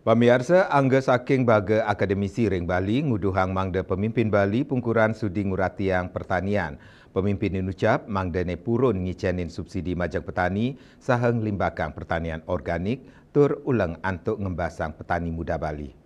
Pamirsa, angga saking baga akademisi ring Bali nguduhang mangda pemimpin Bali pungkuran sudi nguratiang pertanian. Pemimpin inucap mangda ne purun ngicenin subsidi majang petani sahang limbakang pertanian organik tur ulang antuk ngembasang petani muda Bali.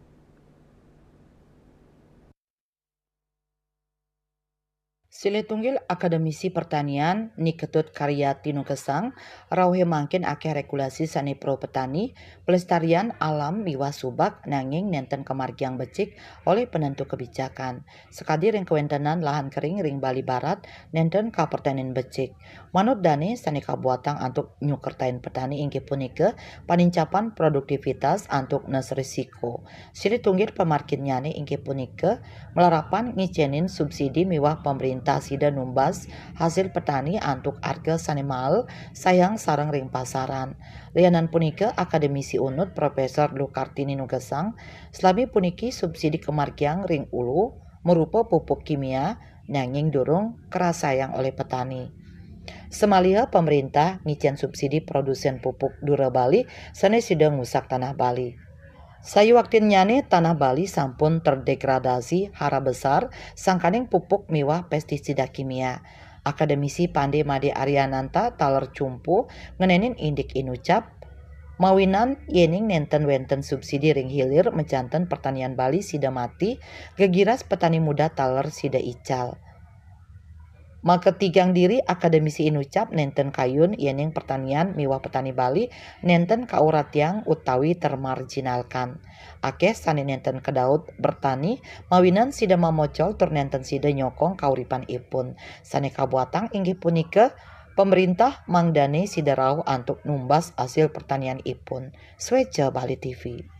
Siletunggil akademisi pertanian ni ketut karya Tino Kesang rauhe mangkin akeh regulasi sani pro petani pelestarian alam miwa subak nanging nenten kemargiang becik oleh penentu kebijakan sekadi ring kewentenan lahan kering ring Bali Barat nenten kapertanian becik manut dane sani kabuatang antuk nyukertain petani inggih punika panincapan produktivitas antuk nes risiko Siletunggil pemarkinnyane inggih punika melarapan ngicenin subsidi miwah pemerintah sida numbas hasil petani antuk harga sanimal sayang sarang ring pasaran. Lianan punika akademisi unut Profesor Lukartini Nugesang selami puniki subsidi kemargiang ring ulu merupa pupuk kimia nanging durung kerasayang oleh petani. Semalia pemerintah ngicen subsidi produsen pupuk Dura Bali sane sidang ngusak tanah Bali. Sayu waktinnyane tanah Bali sampun terdegradasi hara besar sangkaning pupuk miwah pestisida kimia. Akademisi Pande Made Ariananta taler cumpu ngenenin indik inucap mawinan yening nenten wenten subsidi ring hilir menjanten pertanian Bali sida mati gegiras petani muda taler sida ical. Maka tigang diri akademisi inucap nenten kayun yening pertanian miwah petani Bali nenten kauratiang utawi termarginalkan. Akeh sani nenten kedaud bertani mawinan sida mamocol tur nenten sida nyokong kauripan ipun. Sani kabuatang inggih punika pemerintah mangdane sida rauh antuk numbas hasil pertanian ipun. Sweja Bali TV.